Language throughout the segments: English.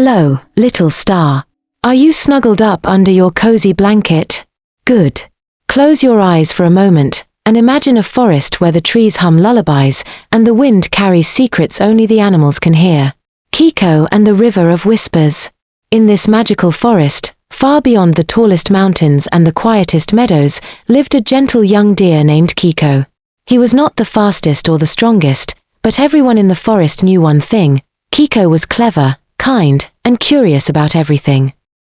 Hello, little star. Are you snuggled up under your cozy blanket? Good. Close your eyes for a moment, and imagine a forest where the trees hum lullabies, and the wind carries secrets only the animals can hear. Kiko and the River of Whispers. In this magical forest, far beyond the tallest mountains and the quietest meadows, lived a gentle young deer named Kiko. He was not the fastest or the strongest, but everyone in the forest knew one thing: Kiko was clever, kind, and curious about everything.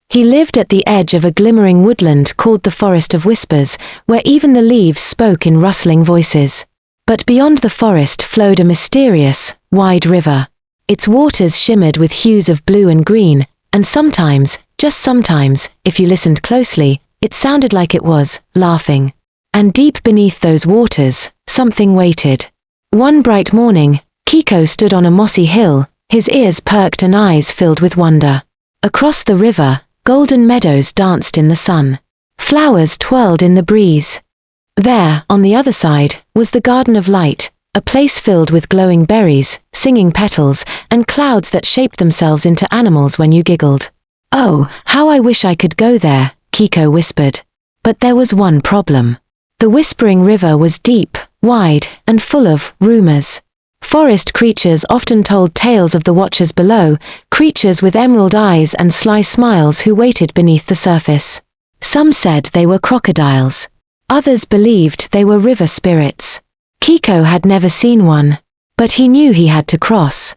He lived at the edge of a glimmering woodland called the Forest of Whispers, where even the leaves spoke in rustling voices. But beyond the forest flowed a mysterious, wide river. Its waters shimmered with hues of blue and green, and sometimes, just sometimes, if you listened closely, it sounded like it was laughing. And deep beneath those waters, something waited. One bright morning, Kiko stood on a mossy hill, his ears perked and eyes filled with wonder. Across the river, golden meadows danced in the sun. Flowers twirled in the breeze. There, on the other side, was the Garden of Light, a place filled with glowing berries, singing petals, and clouds that shaped themselves into animals when you giggled. "Oh, how I wish I could go there," Kiko whispered. But there was one problem. The Whispering River was deep, wide, and full of rumors. Forest creatures often told tales of the watchers below, creatures with emerald eyes and sly smiles who waited beneath the surface. Some said they were crocodiles. Others believed they were river spirits. Kiko had never seen one, but he knew he had to cross.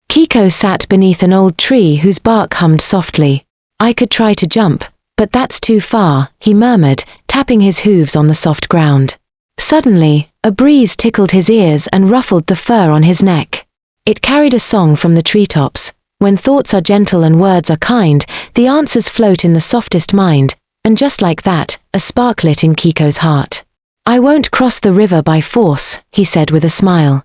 Kiko sat beneath an old tree whose bark hummed softly. "I could try to jump, but that's too far," he murmured, tapping his hooves on the soft ground. Suddenly, a breeze tickled his ears and ruffled the fur on his neck. It carried a song from the treetops. When thoughts are gentle and words are kind, the answers float in the softest mind, and just like that, a spark lit in Kiko's heart. "I won't cross the river by force," he said with a smile.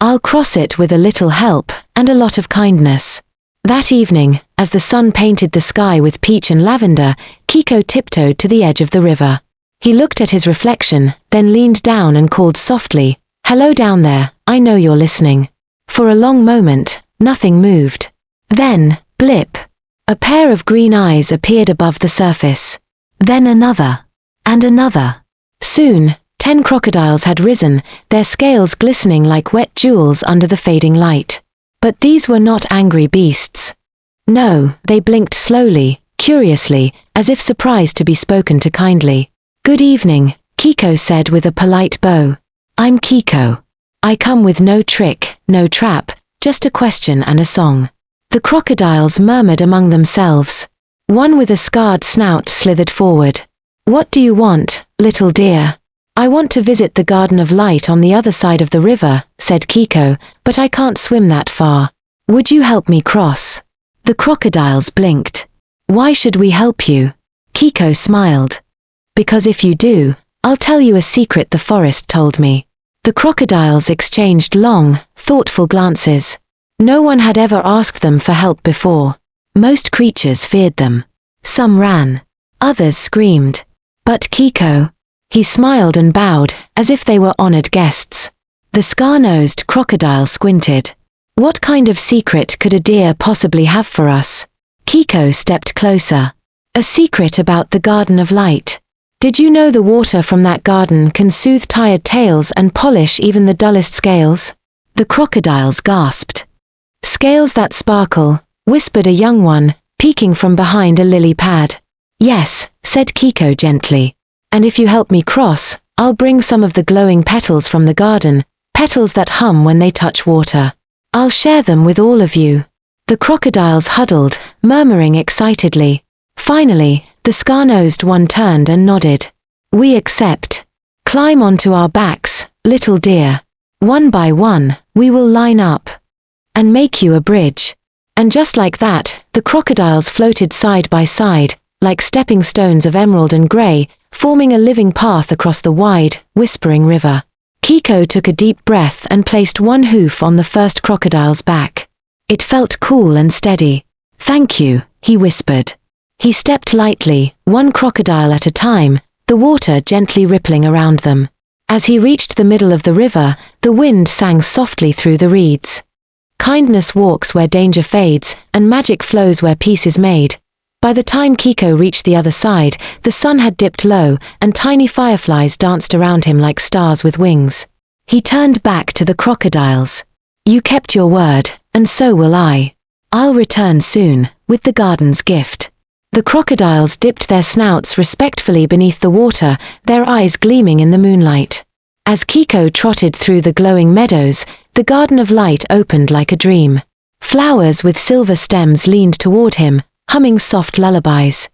"I'll cross it with a little help, and a lot of kindness." That evening, as the sun painted the sky with peach and lavender, Kiko tiptoed to the edge of the river. He looked at his reflection, then leaned down and called softly, "Hello down there, I know you're listening." For a long moment, nothing moved. Then, blip! A pair of green eyes appeared above the surface. Then another. And another. Soon, 10 crocodiles had risen, their scales glistening like wet jewels under the fading light. But these were not angry beasts. No, they blinked slowly, curiously, as if surprised to be spoken to kindly. "Good evening," Kiko said with a polite bow. "I'm Kiko. I come with no trick, no trap, just a question and a song." The crocodiles murmured among themselves. One with a scarred snout slithered forward. "What do you want, little dear?" "I want to visit the Garden of Light on the other side of the river," said Kiko, "but I can't swim that far. Would you help me cross?" The crocodiles blinked. "Why should we help you?" Kiko smiled. "Because if you do, I'll tell you a secret the forest told me." The crocodiles exchanged long, thoughtful glances. No one had ever asked them for help before. Most creatures feared them. Some ran. Others screamed. But Kiko, he smiled and bowed, as if they were honored guests. The scar-nosed crocodile squinted. "What kind of secret could a deer possibly have for us?" Kiko stepped closer. "A secret about the Garden of Light. Did you know the water from that garden can soothe tired tails and polish even the dullest scales?" The crocodiles gasped. "Scales that sparkle," whispered a young one, peeking from behind a lily pad. "Yes," said Kiko gently. "And if you help me cross, I'll bring some of the glowing petals from the garden, petals that hum when they touch water. I'll share them with all of you." The crocodiles huddled, murmuring excitedly. Finally, the scar-nosed one turned and nodded. "We accept. Climb onto our backs, little dear. One by one, we will line up and make you a bridge." And just like that, the crocodiles floated side by side, like stepping stones of emerald and grey, forming a living path across the wide, whispering river. Kiko took a deep breath and placed one hoof on the first crocodile's back. It felt cool and steady. "Thank you," he whispered. He stepped lightly, one crocodile at a time, the water gently rippling around them. As he reached the middle of the river, the wind sang softly through the reeds. Kindness walks where danger fades, and magic flows where peace is made. By the time Kiko reached the other side, the sun had dipped low, and tiny fireflies danced around him like stars with wings. He turned back to the crocodiles. You kept your word, and so will I. I'll return soon, with the garden's gift. The crocodiles dipped their snouts respectfully beneath the water, their eyes gleaming in the moonlight. As Kiko trotted through the glowing meadows, the garden of light opened like a dream. Flowers with silver stems leaned toward him, humming soft lullabies.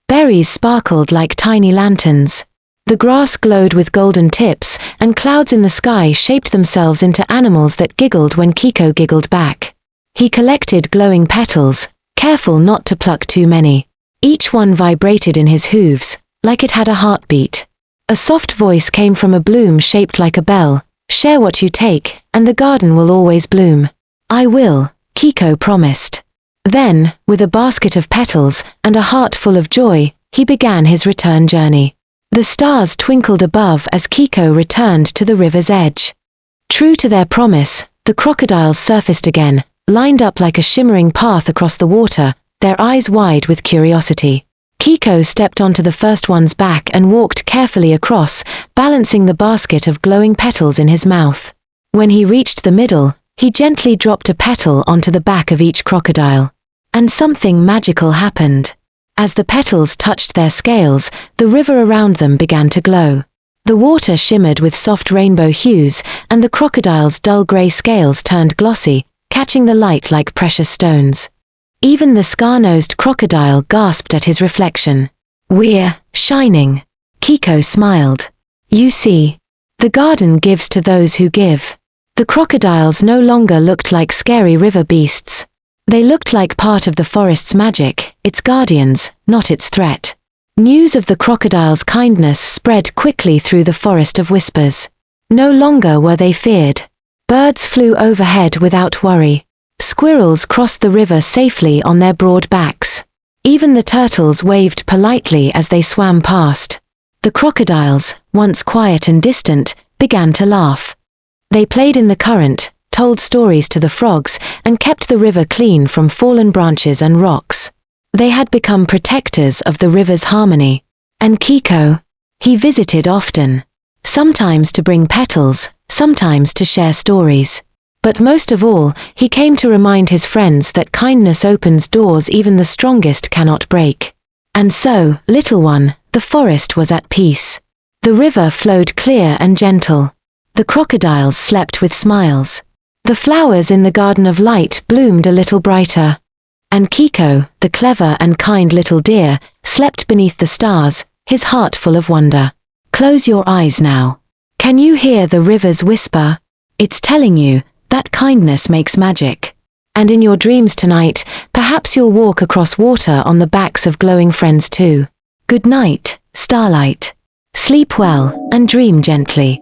Berries sparkled like tiny lanterns. The grass glowed with golden tips, and clouds in the sky shaped themselves into animals that giggled when Kiko giggled back. He collected glowing petals, careful not to pluck too many. Each one vibrated in his hooves, like it had a heartbeat. A soft voice came from a bloom shaped like a bell. Share what you take, and the garden will always bloom. I will, Kiko promised. Then, with a basket of petals, and a heart full of joy, he began his return journey. The stars twinkled above as Kiko returned to the river's edge. True to their promise, the crocodiles surfaced again, lined up like a shimmering path across the water, their eyes wide with curiosity. Kiko stepped onto the first one's back and walked carefully across, balancing the basket of glowing petals in his mouth. When he reached the middle, he gently dropped a petal onto the back of each crocodile. And something magical happened. As the petals touched their scales, the river around them began to glow. The water shimmered with soft rainbow hues, and the crocodile's dull grey scales turned glossy, catching the light like precious stones. Even the scar-nosed crocodile gasped at his reflection. We're shining. Kiko smiled. You see, the garden gives to those who give. The crocodiles no longer looked like scary river beasts. They looked like part of the forest's magic, its guardians, not its threat. News of the crocodile's kindness spread quickly through the forest of whispers. No longer were they feared. Birds flew overhead without worry. Squirrels crossed the river safely on their broad backs. Even the turtles waved politely as they swam past. The crocodiles, once quiet and distant, began to laugh. They played in the current, told stories to the frogs, and kept the river clean from fallen branches and rocks. They had become protectors of the river's harmony. And Kiko? He visited often. Sometimes to bring petals, sometimes to share stories. But most of all, he came to remind his friends that kindness opens doors even the strongest cannot break. And so, little one, the forest was at peace. The river flowed clear and gentle. The crocodiles slept with smiles. The flowers in the garden of light bloomed a little brighter. And Kiko, the clever and kind little deer, slept beneath the stars, his heart full of wonder. Close your eyes now. Can you hear the river's whisper? It's telling you that kindness makes magic. And in your dreams tonight, perhaps you'll walk across water on the backs of glowing friends too. Good night, starlight. Sleep well, and dream gently.